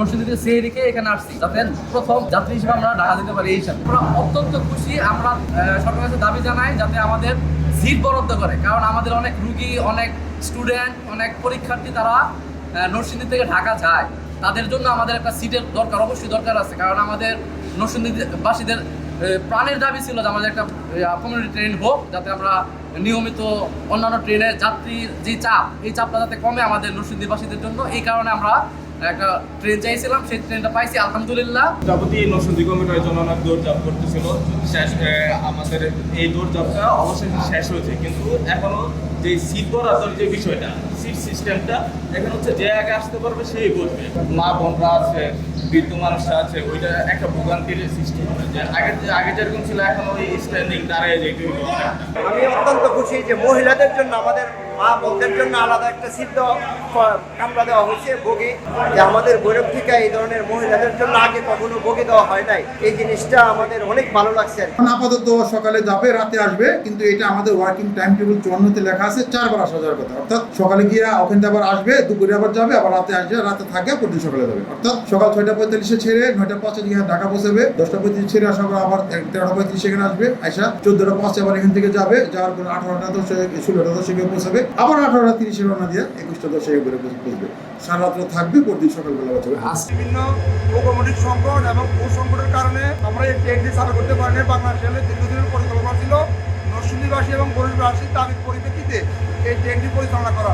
নরসিংদীতে সেহরিকে এখানে আসছি যাতে প্রথম যাত্রী হিসেবে আমরা ঢাকা যেতে পারি। এই হিসাবে আমরা অত্যন্ত খুশি। আমরা সরকারের কাছে দাবি জানাই যাতে আমাদের সিট বরাদ্দ করে, কারণ আমাদের অনেক রুগী, অনেক স্টুডেন্ট, অনেক পরীক্ষার্থী তারা নরসিংদী থেকে ঢাকা যায়। তাদের জন্য আমাদের একটা সিটের দরকার, অবশ্যই দরকার আছে, কারণ আমাদের নরসিংদীবাসীদের প্রাণের দাবি ছিল যে আমাদের একটা কমিউনিটি ট্রেন হোক, যাতে আমরা নিয়মিত অন্যান্য ট্রেনের যাত্রীর যে চাপ, এই চাপটা যাতে কমে আমাদের নরসিংদীবাসীদের জন্য। এই কারণে আমরা একটা ট্রেন চাইছিলাম, সেই ট্রেনটা পাইছি আলহামদুলিল্লাহ। যাবতীয় নরসিংদী কমিটির জন্য অনেক দৌড়ঝাঁপ করতেছিল, শেষ আমাদের এই দৌড়ঝাঁপটা অবশ্যই শেষ হয়েছে, কিন্তু এখনো যে সিট বরাদ্দর যে বিষয়টা, সিট সিস্টেমটা এখন হচ্ছে যে আগে আসতে পারবে সেই বলবে। মা বোনরা আছে, বৃদ্ধ মানুষরা আছে, ওইটা একটা ভোগান্তির সৃষ্টি হবে, যে আগে যেরকম ছিল এখন ওই স্ট্যান্ডিং দাঁড়িয়ে যেতে হইব। আমি অত্যন্ত খুশি যে মহিলাদের জন্য, আমাদের মা বোনদের জন্য আলাদা একটা সিট কামরা দেওয়া হয়েছে বগি, যে আমাদের ভৈরব থেকে এই ধরনের মহিলাদের জন্য আগে কখনো বগি দেওয়া হয় নাই। এই জিনিসটা আমাদের অনেক ভালো লাগছে। আপাতত সকালে যাবে, রাতে আসবে, কিন্তু এটা আমাদের ওয়ার্কিং টাইম টেবিল 54-তে লেখা আছে 4 বার আসা যাওয়ার কথা। অর্থাৎ সকালে গিয়ে ওখানে আবার আসবে, দুপুরে আবার যাবে, আবার রাতে আসবে, রাতে থাকে, পরদিন সকালে যাবে। অর্থাৎ সকাল 6:45-এ ছেড়ে 9:05 এখানে ঢাকা পৌঁছাবে, 10:35 ছেড়ে আসার পর আবার 13:35 এখানে আসবে, আইসা 14:05 আবার এখান থেকে যাবে, যাওয়ার পর 18:10 16:10 পৌঁছাবে, আবার 18:30 রওনা দিয়ে 21:10 ঘুরে পৌঁছবে। সারা রাত্রে থাকবে, পরদিন সকালবেলা বাঁচবে। বিভিন্ন কমিটির সংকট এবং সংকটের কারণে আমরা এই ট্রেনটি চালু করতে পারিনি। বাংলাদেশের দীর্ঘদিনের পরিকল্পনা ছিল নরসিংদীবাসী এবং গরিববাসীর দাবির পরিপ্রেক্ষিতে এই ট্রেনটি পরিচালনা করা।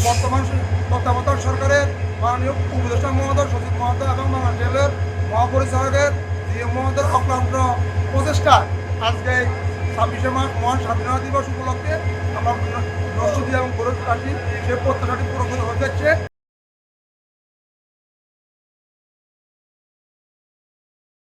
বর্তমান তত্ত্বাবধায়ক সরকারের মাননীয় উপদেষ্টা মহোদয়, সচিব মহোদয় এবং বাংলাদেশ রেলের মহাপরিচালকের জিএম মহোদয়ের অক্লান্ত প্রচেষ্টা আজকে 26শে মার্চ মহান স্বাধীনতা দিবস উপলক্ষে আমরা নরসিংদী এবং গরিববাসী সে প্রত্যাশাটি পূরণ হতে যাচ্ছে।